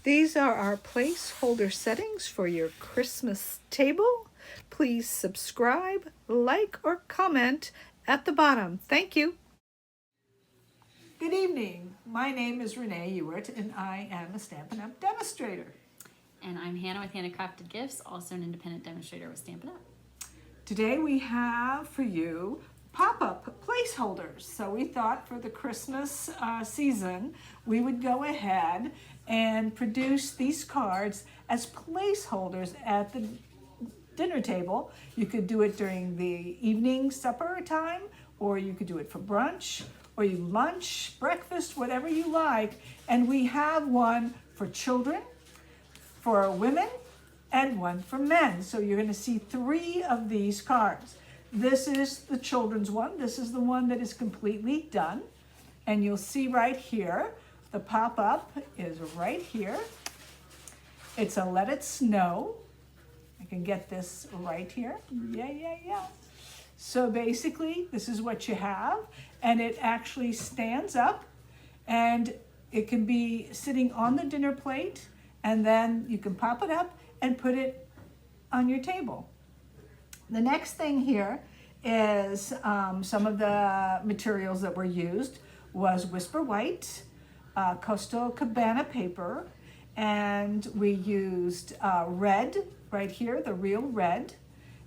These are our placeholder settings for your Christmas table. Please subscribe, like, or comment at the bottom. Thank you. Good evening. My name is Renee Ewart, and I am a Stampin' Up! Demonstrator. And I'm Hannah with Handcrafted Gifts, also an independent demonstrator with Stampin' Up! Today we have for you pop-up placeholders. So we thought for the Christmas season, we would go ahead and produce these cards as placeholders at the dinner table. You could do it during the evening supper time, or you could do it for brunch, or you lunch, breakfast, whatever you like. And we have one for children, for women, and one for men. So you're going to see 3 of these cards. This is the children's one. This is the one that is completely done. And you'll see right here, the pop-up is right here. It's a Let It Snow. I can get this right here. Yeah. So basically, this is what you have. And it actually stands up. And it can be sitting on the dinner plate. And then you can pop it up and put it on your table. The next thing here is some of the materials that were used was Whisper White, Coastal Cabana paper, and we used red right here, the real red.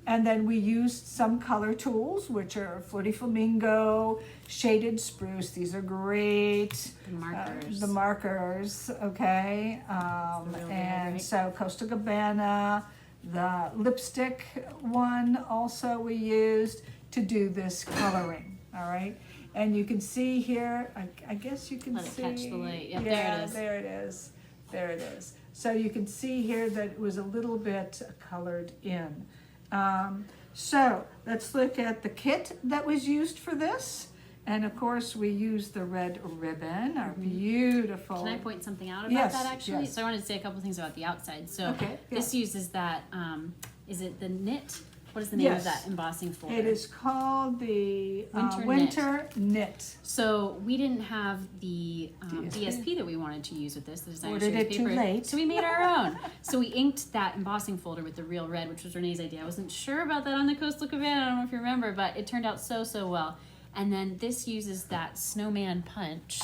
And then we used some color tools, which are Flirty Flamingo, Shaded Spruce. These are great. The markers. Okay. And so Coastal Cabana, the lipstick one also we used to do this coloring. All right. And you can see here, I guess you can Let see. it catch the light. Yep, Yeah, there it is. There it is. So you can see here that it was a little bit colored in. So let's look at the kit that was used for this. And of course we used the red ribbon, our beautiful. Can I point something out about Yes, that actually? yes. So I wanted to say a couple things about the outside. So Okay, this uses that, is it the knit? What is the name of that embossing folder? It is called the Winter Winter Knit. So we didn't have the DSP. DSP that we wanted to use with this, the designer Ordered series it too paper. late. So we made our own. So we inked that embossing folder with the real red, which was Renee's idea. I wasn't sure about that on the Coastal Cabana. I don't know if you remember, but it turned out so well. And then this uses that snowman punch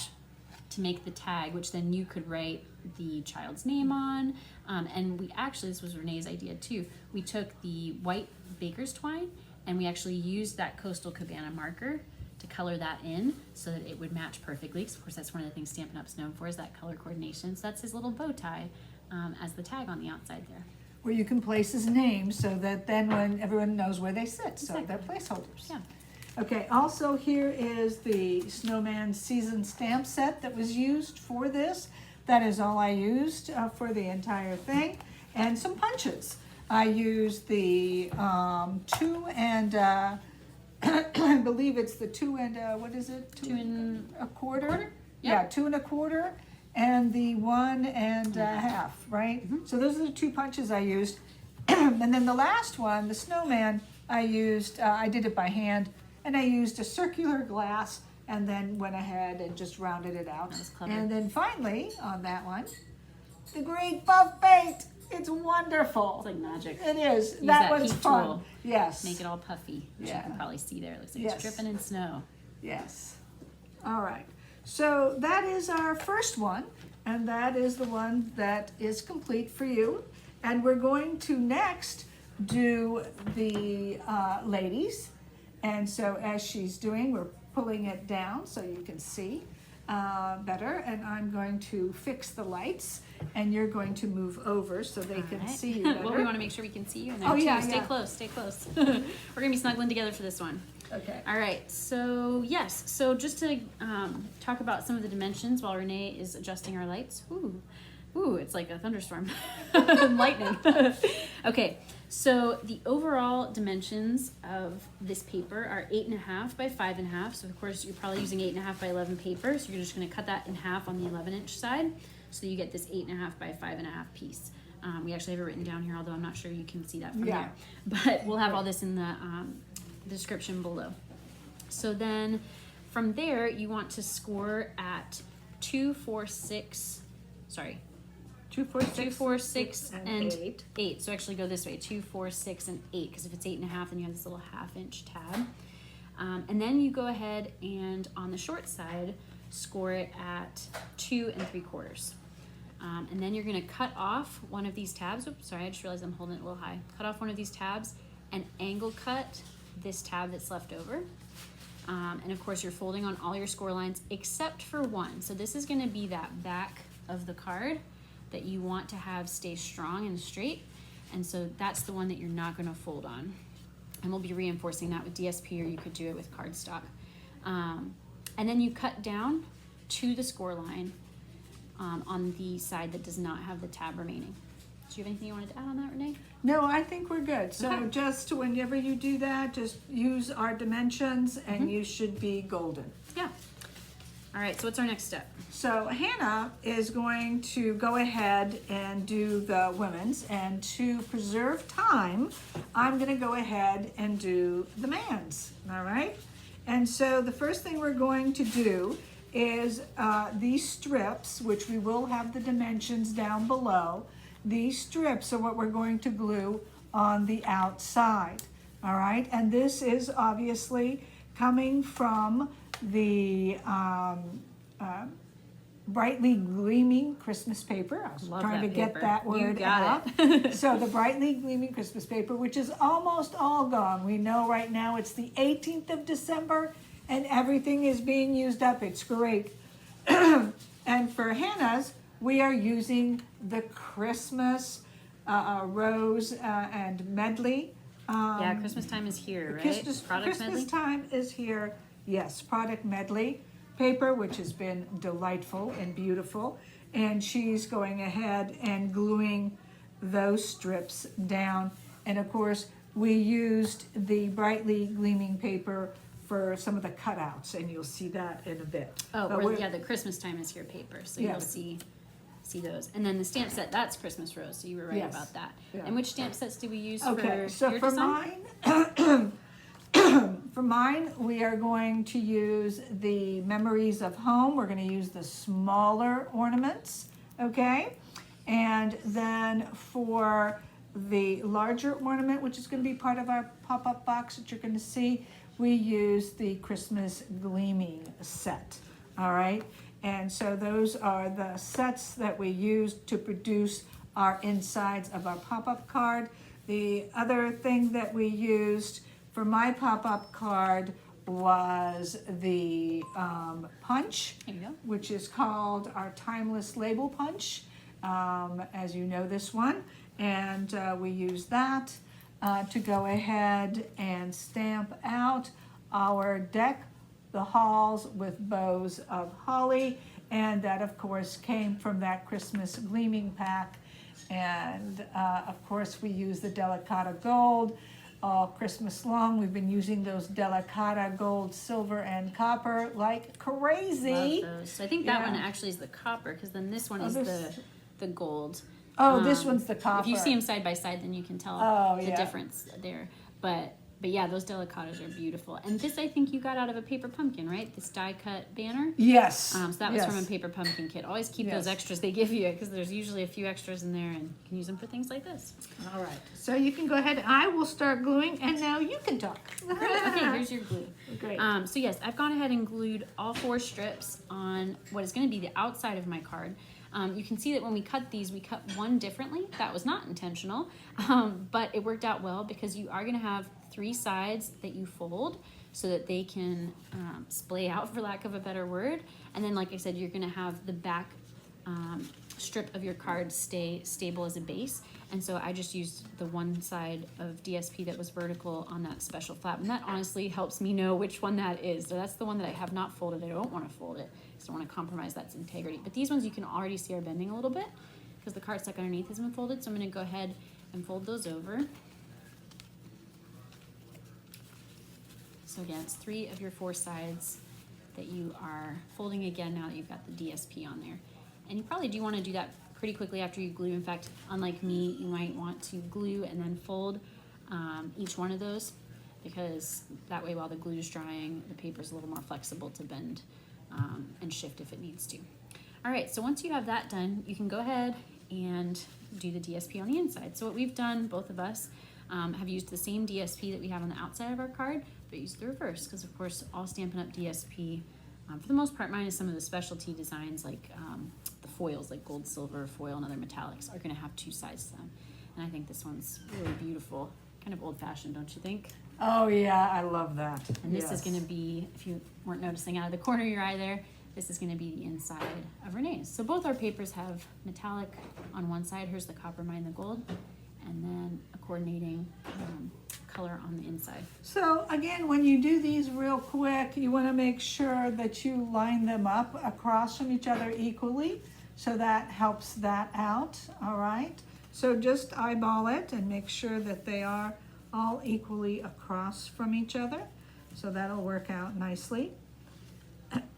to make the tag, which then you could write the child's name on. And we actually, this was Renee's idea too. We took the white baker's twine and we actually used that Coastal Cabana marker to color that in so that it would match perfectly. Because of course that's one of the things Stampin' Up's known for, is that color coordination. So that's his little bow tie as the tag on the outside there. Where you can place his name so that then when everyone knows where they sit. So Exactly. they're placeholders. Yeah. Okay, also here is the Snowman Season Stamp Set that was used for this. That is all I used for the entire thing. And some punches. I used the 2 and, I believe it's the 2 and, what is it? 2 and a quarter? Yep. Yeah, 2 1/4 and the 1 1/2, right? So those are the 2 punches I used. And then the last one, the snowman, I used, I did it by hand, and I used a circular glass and then went ahead and just rounded it out. That was clever. And then finally, on that one, the great buff paint. It's wonderful. It's like magic. It is. Use That that one's heat fun. tool. Yes. Make it all puffy, which Yeah. you can probably see there. It looks like Yes. it's dripping in snow. Yes. All right. So that is our first one, and that is the one that is complete for you. And we're going to next do the ladies. And so as she's doing, we're pulling it down so you can see better. And I'm going to fix the lights, and you're going to move over so they can Alright. see you better. Well, we want to make sure we can see you in there Oh, too. yeah, Stay yeah. close, stay close. We're going to be snuggling together for this one. Okay. All right, so yes, so just to talk about some of the dimensions while Renee is adjusting our lights. Ooh, it's like a thunderstorm. Lightning. Okay, so the overall dimensions of this paper are 8.5 by 5.5. So of course you're probably using 8.5 by 11 paper. So you're just gonna cut that in half on the 11-inch side. So you get this 8.5 by 5.5 piece. We actually have it written down here, although I'm not sure you can see that from there. But we'll have all this in the description below. So then from there, you want to score at 2, 4, 6, sorry, 2, 4, 6, 2, 4, 6, and 8. 8. So actually go this way, 2, 4, 6, and 8, because if it's 8.5, then you have this little 1/2-inch tab. And then you go ahead and on the short side, score it at 2 3/4. And then you're gonna cut off one of these tabs. Oops, sorry, I just realized I'm holding it a little high. Cut off one of these tabs and angle cut this tab that's left over. And of course you're folding on all your score lines except for one. So this is gonna be that back of the card that you want to have stay strong and straight. And so that's the one that you're not gonna fold on. And we'll be reinforcing that with DSP, or you could do it with cardstock. And then you cut down to the score line on the side that does not have the tab remaining. Do you have anything you wanted to add on that, Renee? No, I think we're good. So Okay. just whenever you do that, just use our dimensions and you should be golden. Yeah. All right, so what's our next step? So Hannah is going to go ahead and do the women's, and to preserve time, I'm gonna go ahead and do the man's, all right? And so the first thing we're going to do is these strips, which we will have the dimensions down below. These strips are what we're going to glue on the outside, all right? And this is obviously coming from the brightly gleaming Christmas paper. I was Love trying to that get paper. that You word got out. it. So the brightly gleaming Christmas paper, which is almost all gone. We know right now it's the 18th of December and everything is being used up. It's great. And for Hannah's, we are using the Christmas rose and medley. Yeah, Christmas time is here, right? Christmas medley? time is here. Yes, product medley paper, which has been delightful and beautiful. And she's going ahead and gluing those strips down. And of course, we used the brightly gleaming paper for some of the cutouts, and you'll see that in a bit. Oh, But or we're- yeah, the Christmas time is here paper, so Yeah. you'll see those. And then the stamp set, that's Christmas rose, so you were right Yes. about that. Yeah. And which stamp sets do we use Okay, for so your for design? mine, for mine, we are going to use the Memories of Home. We're going to use the smaller ornaments, okay? And then for the larger ornament, which is going to be part of our pop-up box that you're going to see, we use the Christmas Gleaming set, all right? And so those are the sets that we used to produce our insides of our pop-up card. The other thing that we used for my pop-up card was the punch, There you go. which is called our Timeless Label Punch, as you know this one. And we use that to go ahead and stamp out our deck, the halls with bows of holly, and that of course came from that Christmas Gleaming pack. And of course we use the Delicata Gold all Christmas long. We've been using those Delicata Gold, Silver, and Copper like crazy. Love those. So I think that Yeah. one actually is the copper, because then this one Oh, is this- the gold. Oh, this one's the copper. If you see them side by side, then you can tell Oh, the yeah. difference there. But yeah, those delicatas are beautiful. And this I think you got out of a paper pumpkin, right? This die cut banner. Yes. So that was from a yes. paper pumpkin kit. Always keep Yes. those extras they give you, because there's usually a few extras in there, and you can use them for things like this. All right. So you can go ahead. I will start gluing, and now you can talk. Great. Okay, here's your glue. Great. So yes, I've gone ahead and glued all 4 strips on what is going to be the outside of my card. You can see that when we cut these, we cut one differently. That was not intentional, but it worked out well because you are going to have 3 sides that you fold so that they can splay out, for lack of a better word. And then, like I said, you're going to have the back strip of your card stay stable as a base. And so I just used the one side of DSP that was vertical on that special flap. And that honestly helps me know which one that is. So that's the one that I have not folded. I don't want to fold it because I don't want to compromise that's integrity. But these ones you can already see are bending a little bit because the cardstock underneath has been folded. So I'm going to go ahead and fold those over. So again, it's 3 of your 4 sides that you are folding again now that you've got the DSP on there. And you probably do want to do that pretty quickly after you glue. In fact, unlike me, you might want to glue and then fold each one of those, because that way while the glue is drying, the paper is a little more flexible to bend and shift if it needs to. All right, so once you have that done, you can go ahead and do the DSP on the inside. So what we've done, both of us, have used the same DSP that we have on the outside of our card, but used the reverse, because of course all Stampin' Up! DSP, for the most part, minus some of the specialty designs like the foils, like gold, silver, foil, and other metallics, are going to have two sides to them. And I think this one's really beautiful, kind of old-fashioned, don't you think? Oh yeah, I love that. And this is going to be, if you weren't noticing out of the corner of your eye there, this is going to be the inside of Renee's. So both our papers have metallic on one side. Here's the copper, mine the gold, and then a coordinating color on the inside. So again, when you do these real quick, you want to make sure that you line them up across from each other equally, so that helps that out, all right? So just eyeball it and make sure that they are all equally across from each other. So that'll work out nicely.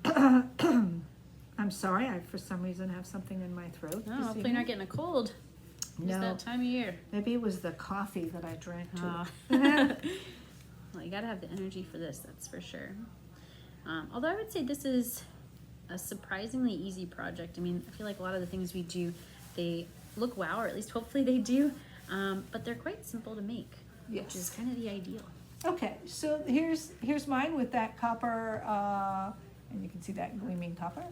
I'm sorry, I for some reason have something in my throat. No, hopefully you're not getting a cold. It's No. that time of year. Maybe it was the coffee that I drank too. Oh. Well, you gotta have the energy for this, that's for sure. Although I would say this is a surprisingly easy project. I mean, I feel like a lot of the things we do, they look wow, or at least hopefully they do, but they're quite simple to make, which is kind of the ideal. Okay, so here's mine with that copper, and you can see that gleaming copper,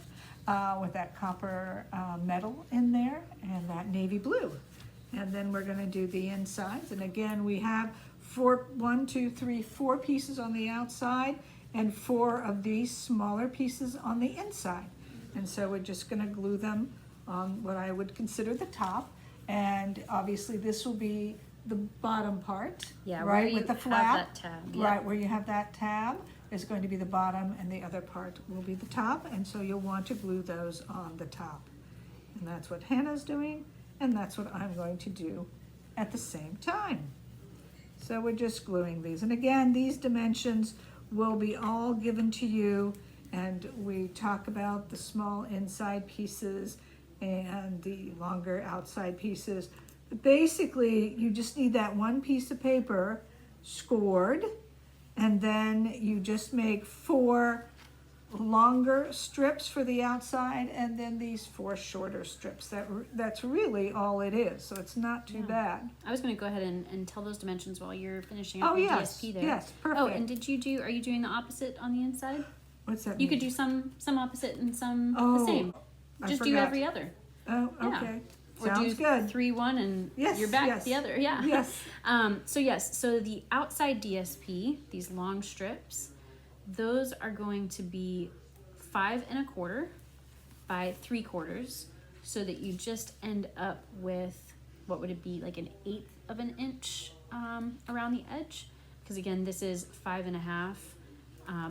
with that copper metal in there, and that navy blue. And then we're gonna do the insides, and again, we have four pieces on the outside, and 4 of these smaller pieces on the inside. And so we're just gonna glue them on what I would consider the top, and obviously this will be the bottom part, Yeah, right, where with the you flap, have that tab. Yeah. right, where you have that tab is going to be the bottom, and the other part will be the top, and so you'll want to glue those on the top. And that's what Hannah's doing, and that's what I'm going to do at the same time. So we're just gluing these, and again, these dimensions will be all given to you, and we talk about the small inside pieces and the longer outside pieces. Basically, you just need that one piece of paper scored, and then you just make 4 longer strips for the outside, and then these 4 shorter strips. That's really all it is, so it's not too bad. I was going to go ahead and tell those dimensions while you're finishing up Oh your yes, DSP there. yes, perfect. Oh, and are you doing the opposite on the inside? What's that You mean? could do some opposite and some Oh, the same. I Just do forgot. every other. Oh, Yeah. okay. Or Sounds do good. 3, 1, and Yes, you're back yes. the other. Yeah. Yes. So the outside DSP, these long strips, those are going to be 5 1/4 by 3/4, so that you just end up with, what would it be, like an 1/8 of an inch around the edge? Because again, this is 5 1/2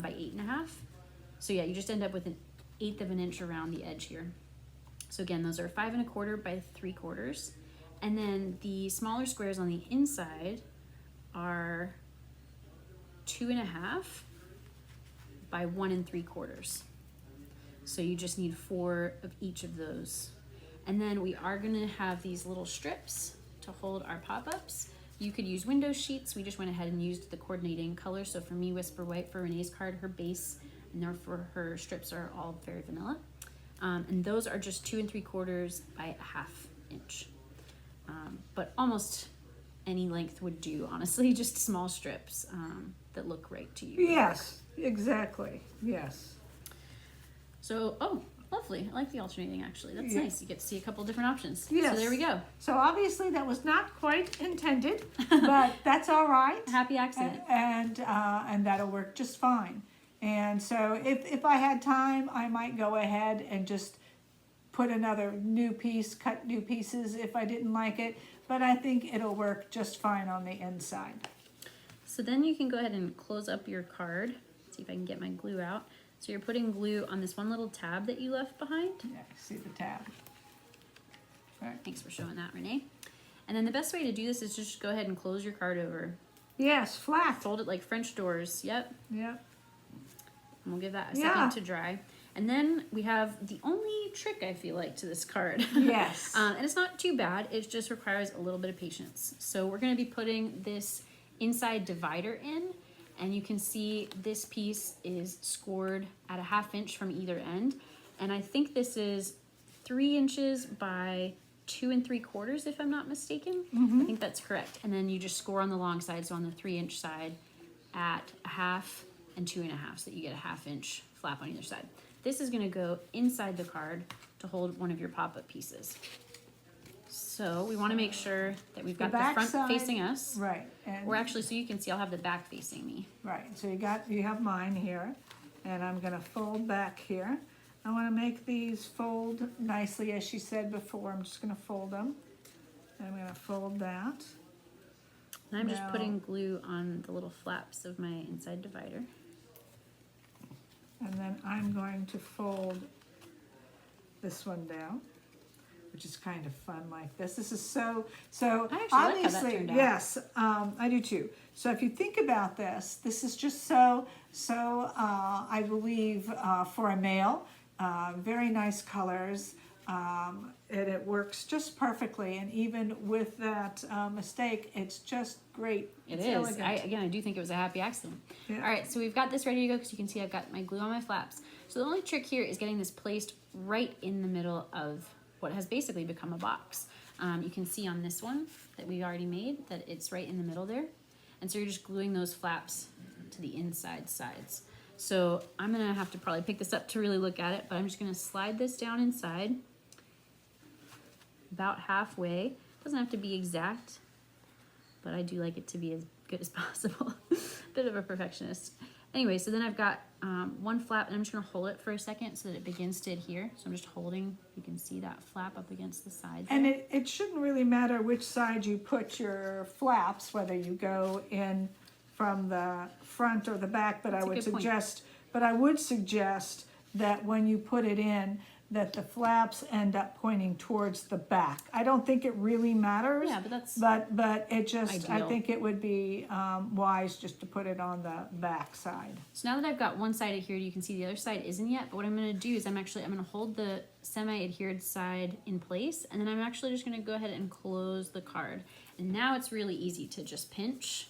by 8 1/2. So yeah, you just end up with an 1/8 of an inch around the edge here. So again, those are 5 1/4 by 3/4. And then the smaller squares on the inside are 2 1/2 by 1 3/4. So you just need 4 of each of those. And then we are gonna have these little strips to hold our pop-ups. You could use window sheets. We just went ahead and used the coordinating color. So for me, Whisper White. For Renee's card, her base, and therefore her strips are all very vanilla. And those are just 2 3/4 by 1/2 inch. But almost any length would do, honestly, just small strips that look right to you. Yes, exactly, yes. So, oh, lovely. I like the alternating, actually. That's Yeah. nice. You get to see a couple different options. Yes. So there we go. So obviously that was not quite intended, but that's all right. Happy accident. And that'll work just fine. And so if I had time, I might go ahead and just put another new piece, cut new pieces if I didn't like it, but I think it'll work just fine on the inside. So then you can go ahead and close up your card. See if I can get my glue out. So you're putting glue on this one little tab that you left behind. Yeah, see the tab. Right. Thanks for showing that, Renee. And then the best way to do this is just go ahead and close your card over. Yes, flat. Fold it like French doors. Yep. Yep. And we'll give that a Yeah. second to dry. And then we have the only trick, I feel like, to this card. Yes. And it's not too bad. It just requires a little bit of patience. So we're going to be putting this inside divider in. And you can see this piece is scored at a 1/2 inch from either end. And I think this is 3 inches by 2 3/4 if I'm not mistaken. I think that's correct. And then you just score on the long side, so on the 3-inch side at 1/2 and 2 1/2, so that you get a 1/2 inch flap on either side. This is going to go inside the card to hold one of your pop-up pieces. So we want to make sure that we've got the front side, facing us. Right. And Or actually, so you can see, I'll have the back facing me. right. So you have mine here, and I'm going to fold back here. I want to make these fold nicely, as she said before. I'm just going to fold them. And I'm going to fold that. And I'm just Now- putting glue on the little flaps of my inside divider. And then I'm going to fold this one down, which is kind of fun like this. This is so I actually like how that obviously, turned out. yes, I do too. So if you think about this, this is just so I believe for a male, very nice colors, and it works just perfectly. And even with that mistake, it's just great. It's elegant. I do think it was a happy accident. Yeah. All right, so we've got this ready to go because you can see I've got my glue on my flaps. So the only trick here is getting this placed right in the middle of what has basically become a box. You can see on this one that we already made that it's right in the middle there. And so you're just gluing those flaps to the inside sides. So I'm gonna have to probably pick this up to really look at it, but I'm just gonna slide this down inside about halfway. Doesn't have to be exact, but I do like it to be as good as possible. Bit of a perfectionist. Anyway, so then I've got one flap, and I'm just gonna hold it for a second so that it begins to adhere. So I'm just holding, you can see that flap up against the side. And it shouldn't really matter which side you put your flaps, whether you go in from the front or the back, but That's I a would good point. suggest that when you put it in, that the flaps end up pointing towards the back. I don't think it really matters. Yeah, but that's But it just, I ideal. think it would be wise just to put it on the back side. So now that I've got one side adhered, you can see the other side isn't yet, but what I'm gonna do is I'm gonna hold the semi-adhered side in place, and then I'm actually just gonna go ahead and close the card. And now it's really easy to just pinch.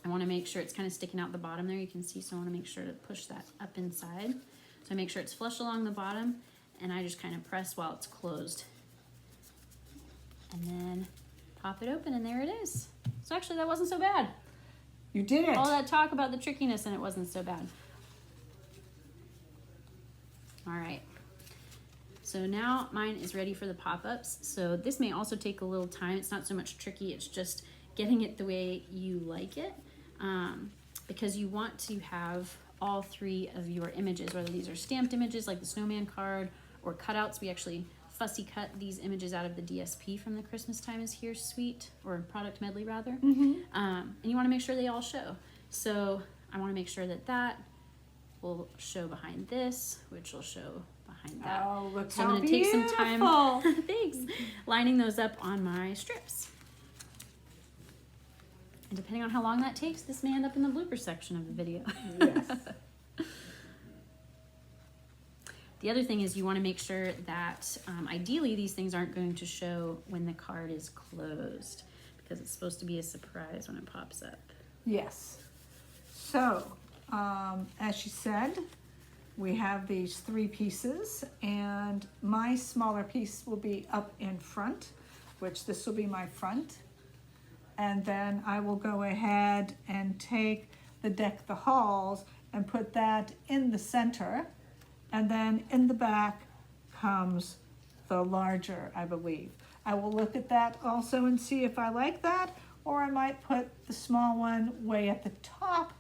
I wanna make sure it's kind of sticking out the bottom there, you can see, so I wanna make sure to push that up inside. So I make sure it's flush along the bottom, and I just kind of press while it's closed. And then pop it open, and there it is. So actually that wasn't so bad. You did it. All that talk about the trickiness, and it wasn't so bad. All right. So now mine is ready for the pop-ups. So this may also take a little time. It's not so much tricky. It's just getting it the way you like it, because you want to have all three of your images, whether these are stamped images like the snowman card or cutouts. We actually fussy cut these images out of the DSP from the Christmas Time is Here suite, or product medley rather. And you want to make sure they all show. So I want to make sure that that will show behind this, which will show behind that. Oh, look So how I'm going to take some time, beautiful. thanks, lining those up on my strips. And depending on how long that takes, this may end up in the blooper section of the video. Yes. The other thing is you want to make sure that ideally these things aren't going to show when the card is closed, because it's supposed to be a surprise when it pops up. Yes. So, as she said, we have these 3 pieces, and my smaller piece will be up in front, which this will be my front. And then I will go ahead and take the Deck the Halls and put that in the center. And then in the back comes the larger, I believe. I will look at that also and see if I like that, or I might put the small one way at the top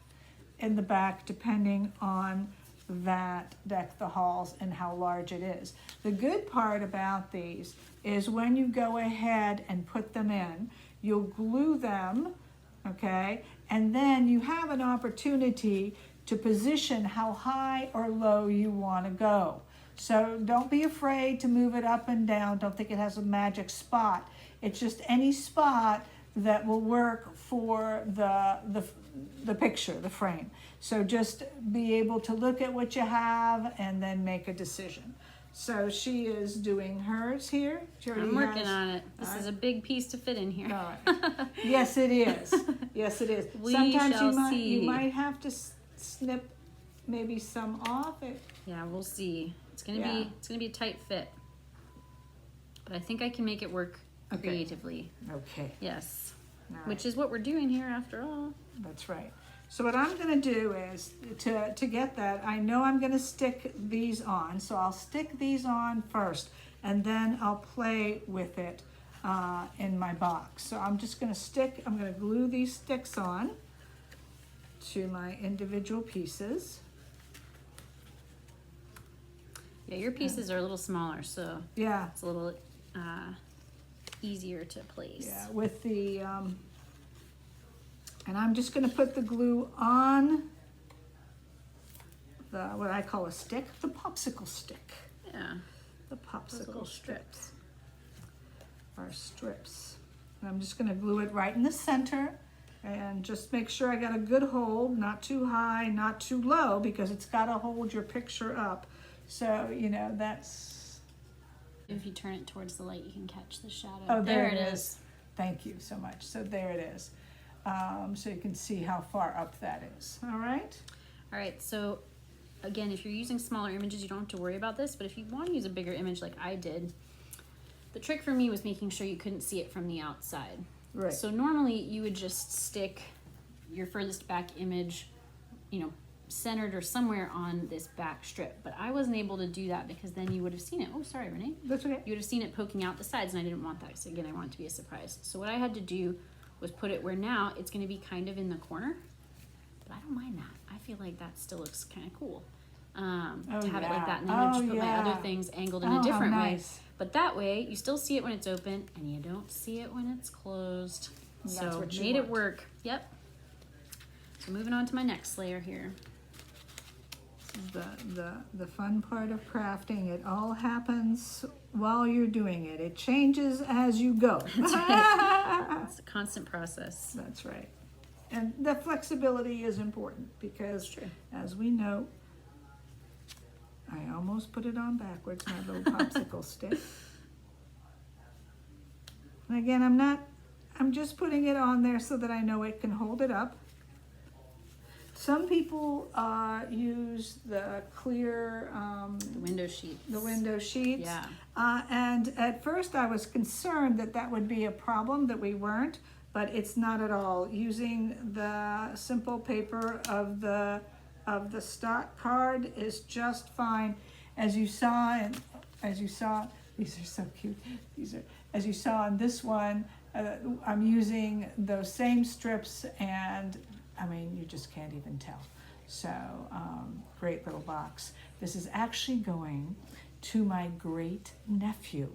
in the back, depending on that Deck the Halls and how large it is. The good part about these is when you go ahead and put them in, you'll glue them, okay? And then you have an opportunity to position how high or low you want to go. So don't be afraid to move it up and down. Don't think it has a magic spot. It's just any spot that will work for the picture, the frame. So just be able to look at what you have and then make a decision. So she is doing hers here. She already I'm working has- on it. This is a big piece to fit in here. All right. Yes, it is. Yes, it is. We Sometimes shall you see. might have to snip maybe some off. Yeah, we'll see. It's gonna Yeah. be a tight fit. but I think I can make it work Okay. creatively. Okay. Yes. All right. Which is what we're doing here after all. That's right. So what I'm gonna do is, to get that, I know I'm gonna stick these on, so I'll stick these on first, and then I'll play with it in my box. So I'm just gonna I'm gonna glue these sticks on to my individual pieces. Yeah, your pieces are a little smaller, so Yeah, it's a little easier to place. yeah, with the, and I'm just gonna put the glue on the, what I call a stick, the popsicle stick. Yeah. The Those popsicle little strips. Or strips. And I'm just gonna glue it right in the center and just make sure I got a good hold, not too high, not too low, because it's gotta hold your picture up. So, you know, that's, If you turn it towards the light, you can catch the shadow. oh, there it is. Thank you so much. So there it is. So you can see how far up that is, all right? All right, so again, if you're using smaller images, you don't have to worry about this, but if you want to use a bigger image like I did, the trick for me was making sure you couldn't see it from the outside. Right. So normally you would just stick your furthest back image, you know, centered or somewhere on this back strip, but I wasn't able to do that because then you would have seen it. Oh, sorry, Renee. That's okay. You would have seen it poking out the sides, and I didn't want that. So again, I want it to be a surprise. So what I had to do was put it where now it's going to be kind of in the corner, but I don't mind that. I feel like that still looks kind of cool. To have it like that, and then I just put my other things angled in a different way. But that way, you still see it when it's open, and you don't see it when it's closed. That's So what you made it want. work. Yep. So moving on to my next layer here. The fun part of crafting, it all happens while you're doing it. It changes as you go. That's right. It's a constant process. That's right. And the flexibility is important because, True. as we know, I almost put it on backwards, my little popsicle stick. And again, I'm just putting it on there so that I know it can hold it up. Some people use the clear, The window sheets. the window sheets. Yeah. And at first I was concerned that that would be a problem, that we weren't, but it's not at all. Using the simple paper of the stock card is just fine. As you saw, these are so cute. As you saw on this one, I'm using those same strips, and I mean, you just can't even tell. So, great little box. This is actually going to my great nephew.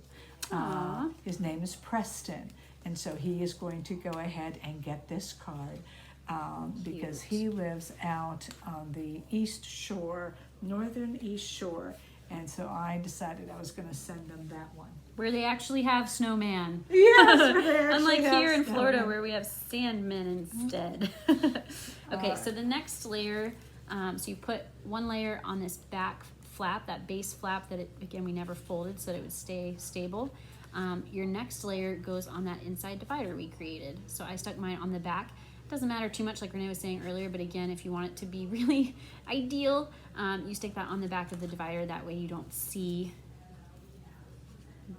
His name is Preston, and so he is going to go ahead and get this card because he lives out on the East Shore, northern East Shore, and so I decided I was going to send him that one. Where they actually have snowman. Yes, where they actually Unlike have here in Florida snowmen. where we have sandmen instead. Okay, so the next layer, so you put one layer on this back flap, that base flap that again we never folded so that it would stay stable. Your next layer goes on that inside divider we created. So I stuck mine on the back. Doesn't matter too much like Renee was saying earlier, but again, if you want it to be really ideal, you stick that on the back of the divider. That way you don't see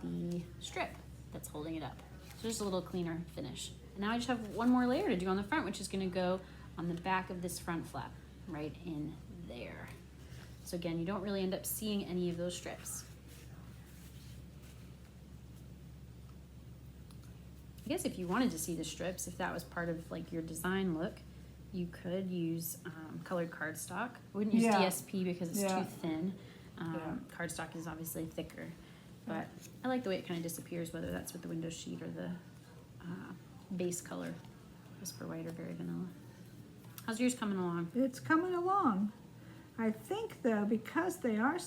the strip that's holding it up. So just a little cleaner finish. And now I just have one more layer to do on the front, which is going to go on the back of this front flap right in there. So again, you don't really end up seeing any of those strips. I guess if you wanted to see the strips, if that was part of like your design look, you could use colored cardstock. I wouldn't use DSP because it's too thin. Cardstock is obviously thicker, but I like the way it kind of disappears, whether that's with the window sheet or the base color, Whisper White or Very Vanilla. How's yours coming along? It's coming along. I think though, because they are,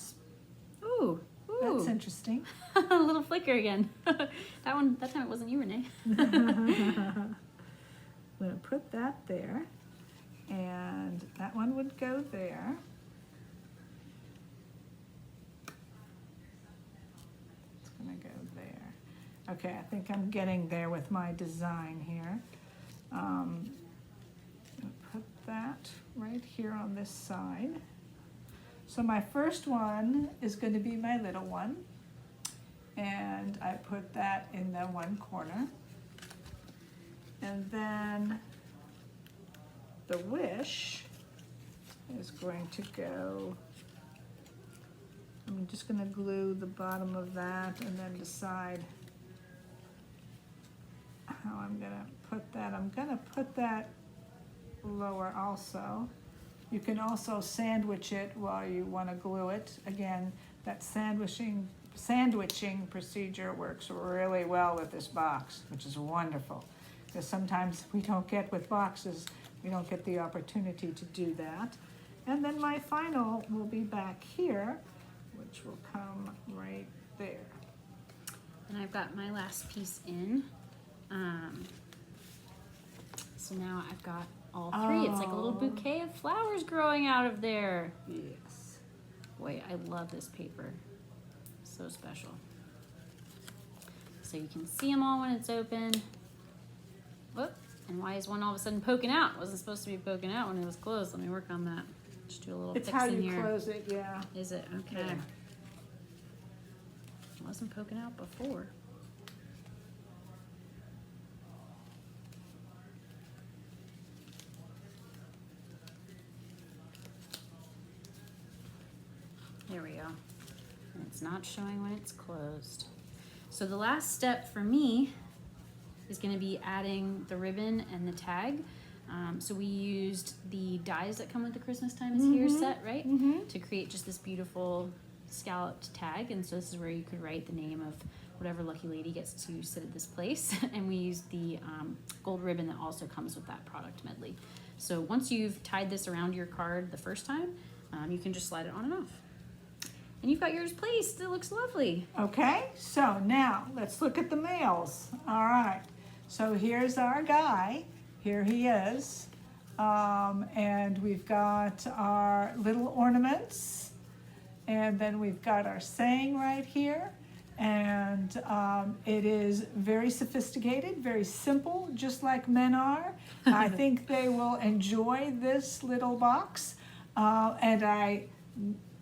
Ooh, that's interesting. a little flicker again. That time it wasn't you, Renee. I'm gonna put that there, and that one would go there. It's gonna go there. Okay, I think I'm getting there with my design here. I'm gonna put that right here on this side. So my first one is going to be my little one, and I put that in the one corner. And then the wish is going to go, I'm just gonna glue the bottom of that and then decide how I'm gonna put that. I'm gonna put that lower also. You can also sandwich it while you wanna glue it. Again, that sandwiching procedure works really well with this box, which is wonderful. Because sometimes we don't get with boxes, we don't get the opportunity to do that. And then my final will be back here, which will come right there. And I've got my last piece in. So now I've got all three. It's like a little bouquet of flowers growing out of there. Yes. Boy, I love this paper. So special. So you can see them all when it's open. Whoop. And why is one all of a sudden poking out? It wasn't supposed to be poking out when it was closed. Let me work on that. Just do a little It's fix how in you here. close it, yeah. Is it? Okay. Yeah. It wasn't poking out before. There we go. And it's not showing when it's closed. So the last step for me is going to be adding the ribbon and the tag. So we used the dies that come with the Christmas Time is Here set, right? To create just this beautiful scalloped tag. And so this is where you could write the name of whatever lucky lady gets to sit at this place. And we used the gold ribbon that also comes with that product medley. So once you've tied this around your card the first time, you can just slide it on and off. And you've got yours placed. It looks lovely. Okay, so now let's look at the males. All right, so here's our guy. Here he is. And we've got our little ornaments. And then we've got our saying right here. And it is very sophisticated, very simple, just like men are. I think they will enjoy this little box. And I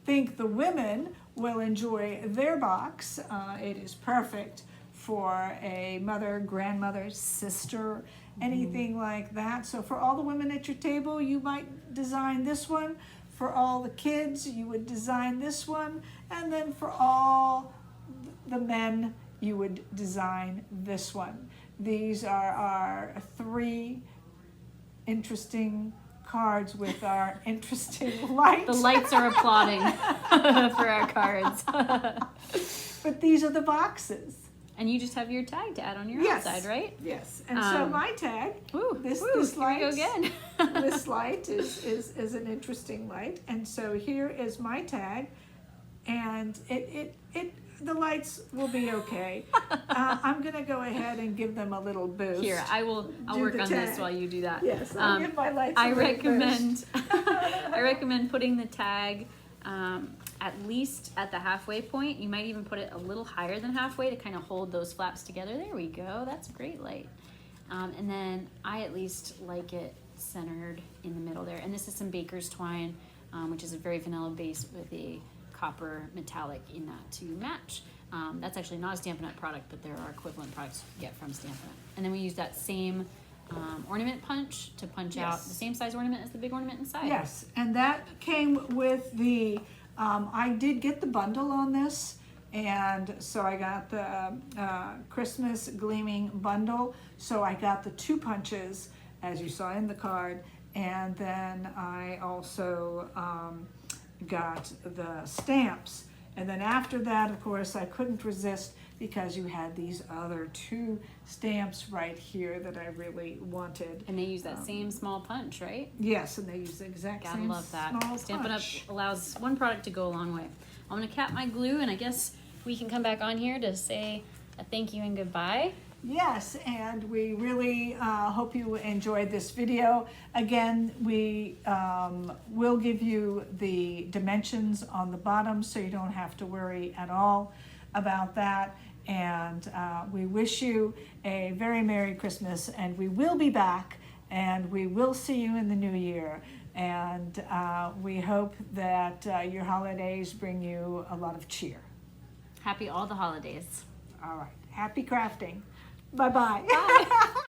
think the women will enjoy their box. It is perfect for a mother, grandmother, sister, anything like that. So for all the women at your table, you might design this one. For all the kids, you would design this one. And then for all the men, you would design this one. These are our three interesting cards with our interesting lights. The lights are applauding for our cards. But these are the boxes. And you just have your tag to add on your Yes. outside, right? Yes. And so my tag, this here light, we go again. this light is an interesting light. And so here is my tag, and the lights will be okay. I'm gonna go ahead and give them a little boost. Here, I'll work on this while you do that. Yes, I'll give my lights a I little recommend boost. I recommend putting the tag at least at the halfway point. You might even put it a little higher than halfway to kind of hold those flaps together. There we go. That's a great light. And then I at least like it centered in the middle there. And this is some baker's twine, which is a very vanilla base with a copper metallic in that to match. That's actually not a Stampin' Up! Product, but there are equivalent products you get from Stampin' Up! And then we use that same ornament punch to punch out the same size ornament as the big ornament inside. Yes, and that came with the, I did get the bundle on this, and so I got the Christmas Gleaming bundle. So I got the 2 punches, as you saw in the card, and then I also got the stamps. And then after that, of course, I couldn't resist because you had these other 2 stamps right here that I really wanted. And they use that same small punch, right? Yes, and they use the exact Gotta same love that. small Stampin' Up! punch. Allows one product to go a long way. I'm gonna cap my glue, and I guess we can come back on here to say a thank you and goodbye. Yes, and we really hope you enjoyed this video. Again, we will give you the dimensions on the bottom so you don't have to worry at all about that. And we wish you a very Merry Christmas, and we will be back, and we will see you in the new year. And we hope that your holidays bring you a lot of cheer. Happy all the holidays. All right. Happy crafting. Bye-bye. Bye.